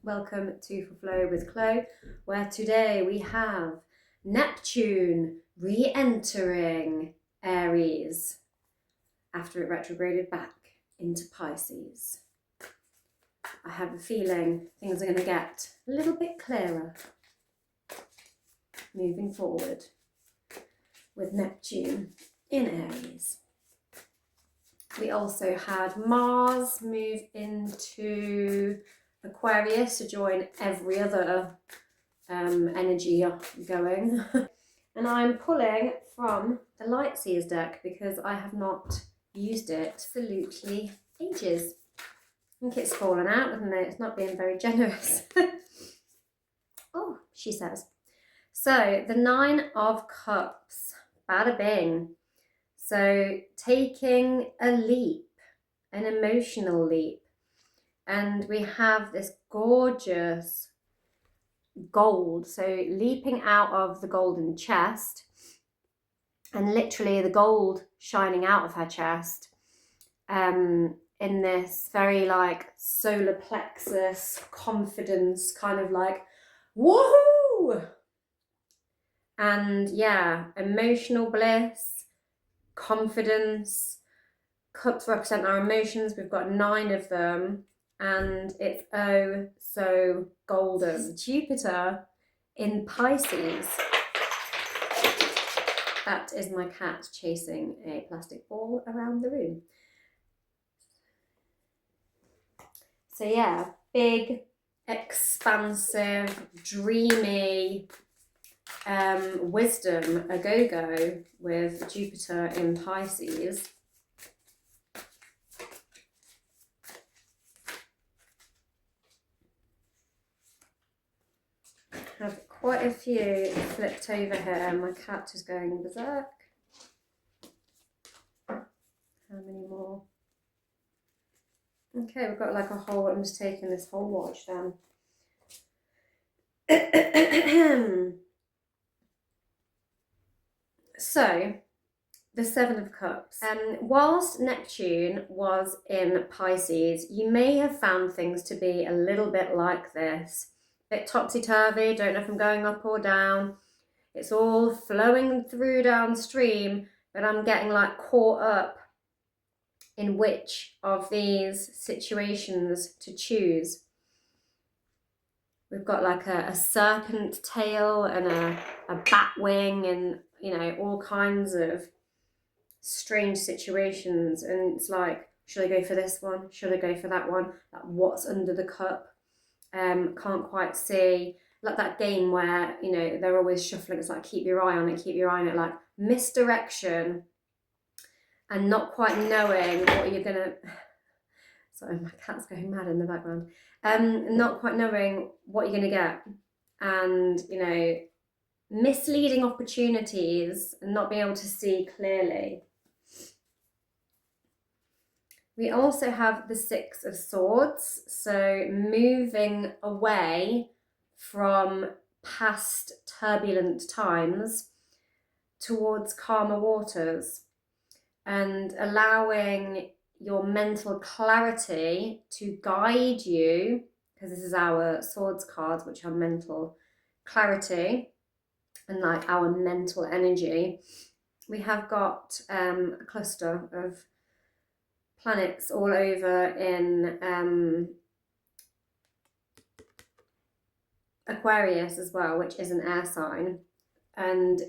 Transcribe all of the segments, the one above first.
Welcome to For Flow with Chloe, where today we have Neptune re-entering Aries after it retrograded back into Pisces. I have a feeling things are going to get a little bit clearer moving forward with Neptune in Aries. We also had Mars move into Aquarius to join every other energy going. And I'm pulling from the Lightseers deck because I have not used it absolutely ages. I think it's fallen out, isn't it? It's not being very generous. Oh, she says. So the 9 of Cups, bada bing. So taking a leap, an emotional leap. And we have this gorgeous gold, so leaping out of the golden chest, and literally the gold shining out of her chest, in this very like solar plexus confidence kind of like woohoo, and yeah, emotional bliss, confidence. Cups represent our emotions. We've got 9 of them. And it's oh so golden. Jupiter in Pisces. That is my cat chasing a plastic ball around the room. So yeah, big, expansive, dreamy wisdom a go-go with Jupiter in Pisces. Have quite a few flipped over here. My cat is going berserk. How many more? Okay, we've got like a whole, I'm just taking this whole watch down. So, the 7 of Cups. Whilst Neptune was in Pisces, you may have found things to be a little bit like this. Bit topsy-turvy, don't know if I'm going up or down. It's all flowing through downstream, but I'm getting like caught up in which of these situations to choose. We've got like a serpent tail and a bat wing and, you know, all kinds of strange situations. And it's like, should I go for this one? Should I go for that one? Like, what's under the cup? Can't quite see. Like that game where, you know, they're always shuffling. It's like, keep your eye on it, keep your eye on it. Like misdirection and not quite knowing what you're gonna. Sorry, my cat's going mad in the background. Not quite knowing what you're gonna get, and you know, misleading opportunities and not being able to see clearly. We also have the 6 of Swords, so moving away from past turbulent times towards calmer waters and allowing your mental clarity to guide you, because this is our Swords cards, which are mental clarity and like our mental energy. We have got a cluster of planets all over in Aquarius as well, which is an air sign, and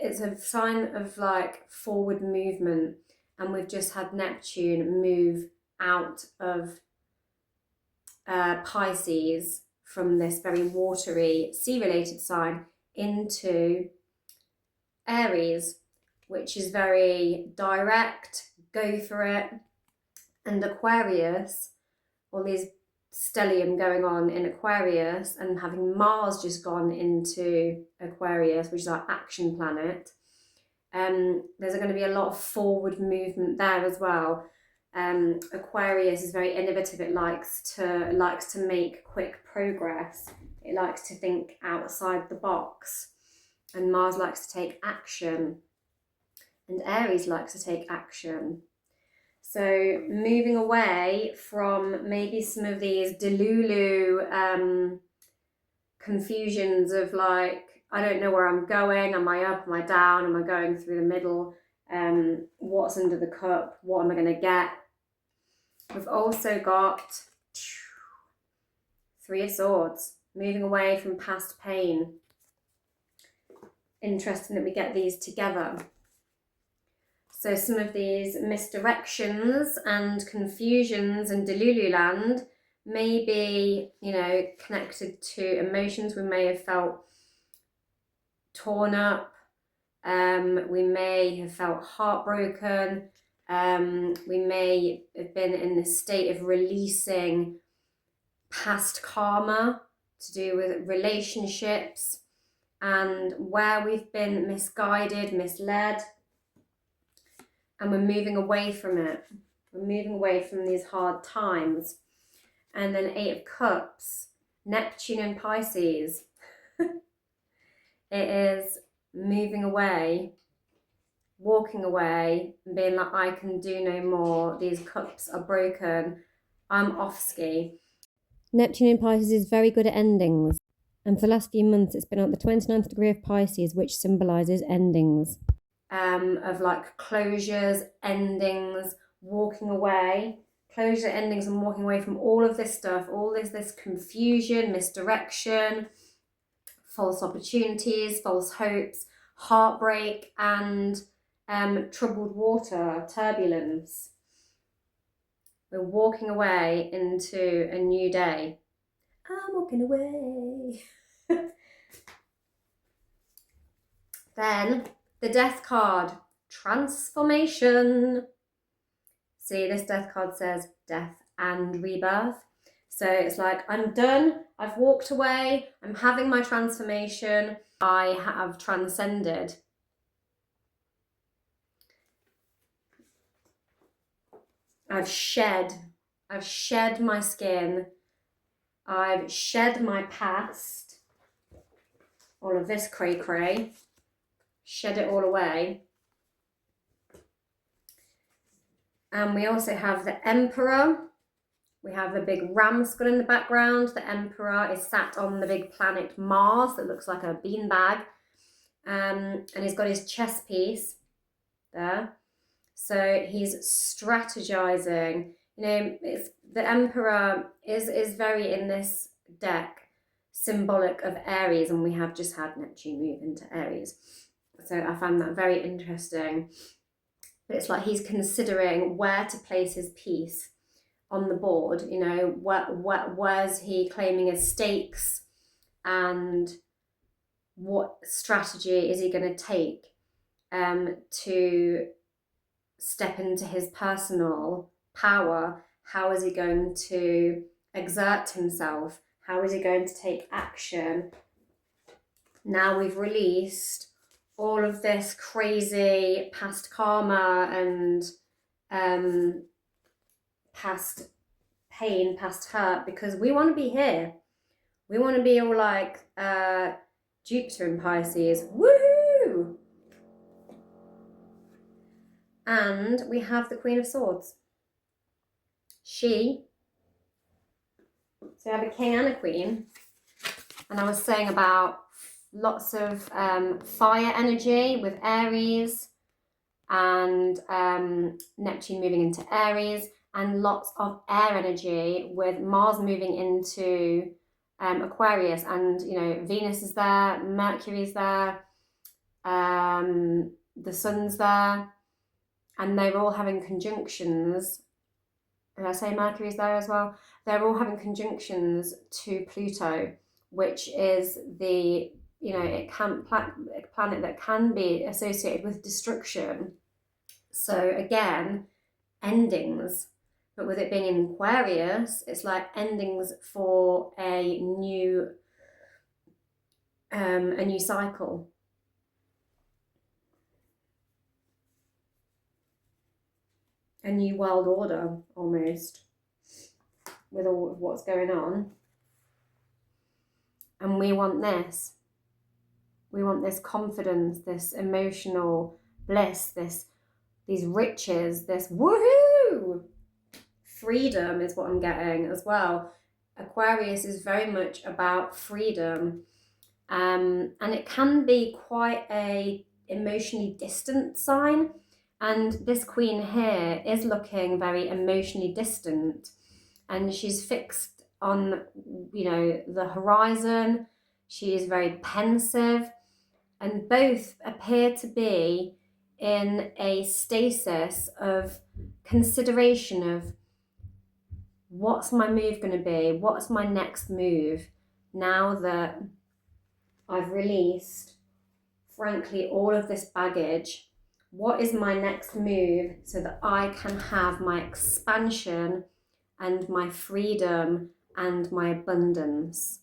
it's a sign of like forward movement. And we've just had Neptune move out of Pisces from this very watery sea-related sign into Aries, which is very direct, go for it. And Aquarius, all these stellium going on in Aquarius, and having Mars just gone into Aquarius, which is our action planet, there's going to be a lot of forward movement there as well. Aquarius is very innovative. It likes to make quick progress. It likes to think outside the box, and Mars likes to take action, and Aries likes to take action. So moving away from maybe some of these delulu confusions of like, I don't know where I'm going. Am I up? Am I down? Am I going through the middle? What's under the cup? What am I going to get? We've also got Three of Swords, moving away from past pain. Interesting that we get these together. So some of these misdirections and confusions and Delulu land may be, you know, connected to emotions. We may have felt torn up. We may have felt heartbroken. We may have been in this state of releasing past karma to do with relationships and where we've been misguided, misled, and we're moving away from it. We're moving away from these hard times. And then Eight of Cups, Neptune and Pisces. It is moving away, walking away, and being like, I can do no more. These cups are broken. I'm off ski. Neptune in Pisces is very good at endings. And for the last few months, it's been at the 29th degree of Pisces, which symbolises endings. Of like closures, endings, walking away. Closure, endings, and walking away from all of this stuff. All this confusion, misdirection, false opportunities, false hopes, heartbreak, and troubled water, turbulence. We're walking away into a new day. I'm walking away. Then the Death card, transformation. See, this Death card says death and rebirth. So it's like, I'm done, I've walked away, I'm having my transformation, I have transcended. I've shed my skin, I've shed my past, all of this cray-cray, shed it all away. And we also have the Emperor. We have a big ram skull in the background. The Emperor is sat on the big planet Mars that looks like a beanbag. And he's got his chess piece there. So he's strategizing. You know, the Emperor is very, in this deck, symbolic of Aries, and we have just had Neptune move into Aries. So I found that very interesting. But it's like he's considering where to place his piece on the board. You know, where's he claiming his stakes, and what strategy is he going to take to step into his personal power? How is he going to exert himself? How is he going to take action? Now we've released all of this crazy past karma and past pain, past hurt, because we want to be here. We want to be all like Jupiter in Pisces. Woohoo! And we have the Queen of Swords. So you have a king and a queen. And I was saying about lots of fire energy with Aries and Neptune moving into Aries, and lots of air energy with Mars moving into Aquarius, and you know, Venus is there, Mercury's there, the sun's there, and they're all having conjunctions. Did I say Mercury's there as well? They're all having conjunctions to Pluto, which is the, you know, it can a planet that can be associated with destruction. So again, endings, but with it being in Aquarius, it's like endings for a new cycle. A new world order, almost, with all of what's going on. And we want this. We want this confidence, this emotional bliss, these riches, this woohoo! freedom is what I'm getting as well. Aquarius is very much about freedom, and it can be quite a emotionally distant sign, and this queen here is looking very emotionally distant, and she's fixed on, you know, the horizon. She is very pensive, and both appear to be in a stasis of consideration of what's my move going to be, what's my next move now that I've released, frankly, all of this baggage. What is my next move so that I can have my expansion and my freedom and my abundance?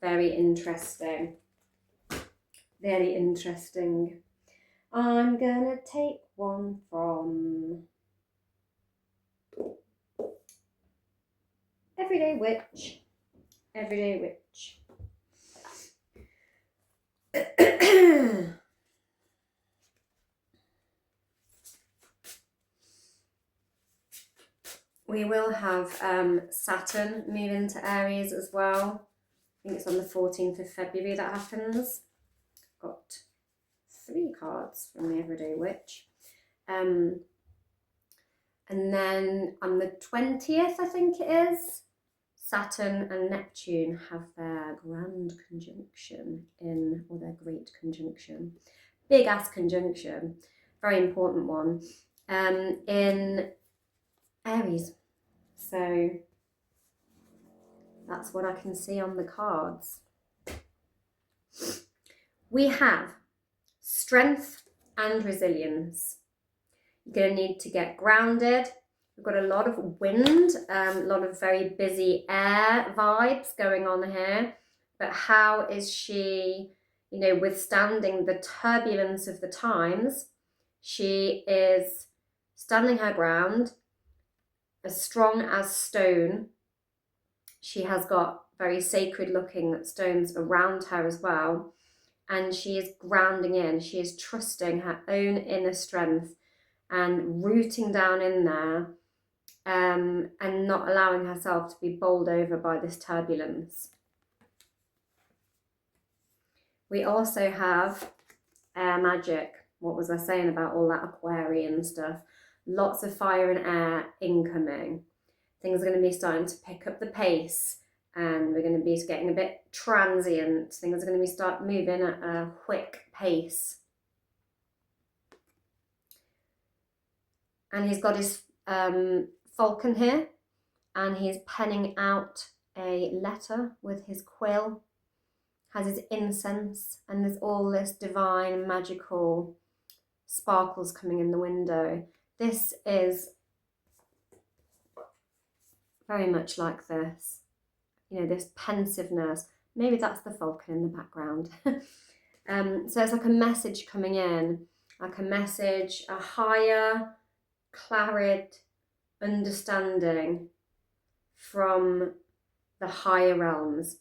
Very interesting. Very interesting. I'm gonna take one from Everyday Witch. Everyday Witch. We will have Saturn move into Aries as well. I think it's on the 14th of February that happens. Got 3 cards from the Everyday Witch. And then on the 20th, I think it is, Saturn and Neptune have their grand conjunction or their great conjunction. Big ass conjunction, very important one, in Aries. So that's what I can see on the cards. We have strength and resilience. You're going to need to get grounded. We've got a lot of wind, a lot of very busy air vibes going on here. But how is she, you know, withstanding the turbulence of the times? She is standing her ground, as strong as stone. She has got very sacred looking stones around her as well. And she is grounding in. She is trusting her own inner strength and rooting down in there, and not allowing herself to be bowled over by this turbulence. We also have air magic. What was I saying about all that Aquarian stuff? Lots of fire and air incoming. Things are going to be starting to pick up the pace, and we're going to be getting a bit transient. Things are going to be start moving at a quick pace. And he's got his falcon here, and he's penning out a letter with his quill, has his incense, and there's all this divine magical sparkles coming in the window. This is very much like this, you know, this pensiveness. Maybe that's the falcon in the background. So it's like a message coming in, like a message, a higher, clarid understanding from the higher realms.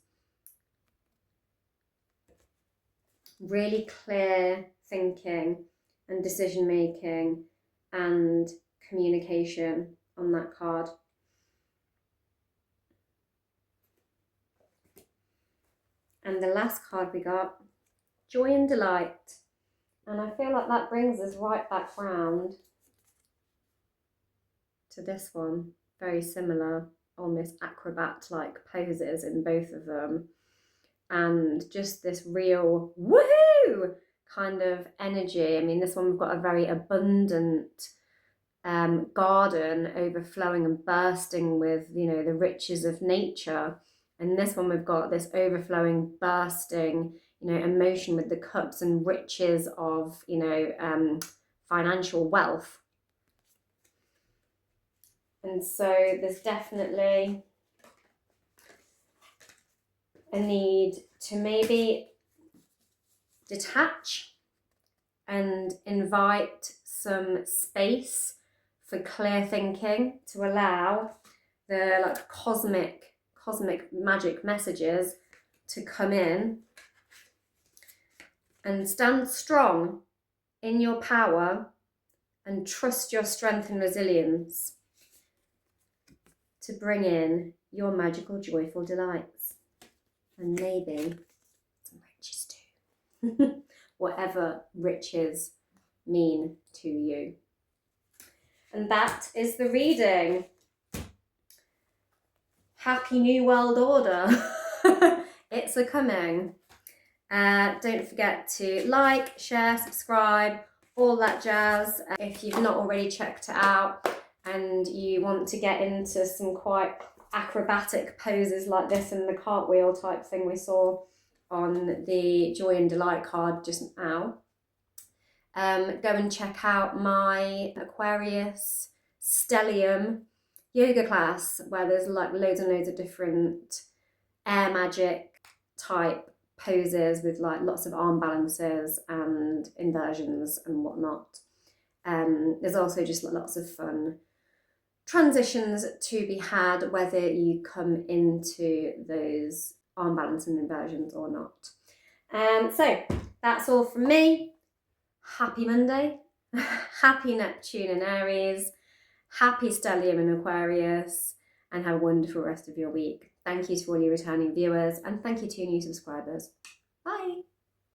Really clear thinking and decision making and communication on that card. And the last card we got, Joy and Delight. And I feel like that brings us right back round to this one. Very similar, almost acrobat-like poses in both of them. And just this real woohoo kind of energy. I mean, this one we've got a very abundant garden overflowing and bursting with, you know, the riches of nature. And this one we've got this overflowing, bursting, you know, emotion with the cups and riches of, you know, financial wealth. And so there's definitely a need to maybe detach and invite some space for clear thinking, to allow the like cosmic magic messages to come in, and stand strong in your power and trust your strength and resilience. to bring in your magical, joyful delights. And maybe some riches too. Whatever riches mean to you. And that is the reading. Happy New World Order. It's a coming. Don't forget to like, share, subscribe, all that jazz. If you've not already checked it out and you want to get into some quite acrobatic poses like this and the cartwheel type thing we saw on the Joy and Delight card just now, go and check out my Aquarius Stellium yoga class where there's like loads and loads of different air magic type poses with like lots of arm balances and inversions and whatnot. There's also just lots of fun transitions to be had whether you come into those arm balance and inversions or not. So that's all from me. Happy Monday, happy Neptune in Aries, happy Stellium in Aquarius, and have a wonderful rest of your week. Thank you to all your returning viewers and thank you to new subscribers. Bye.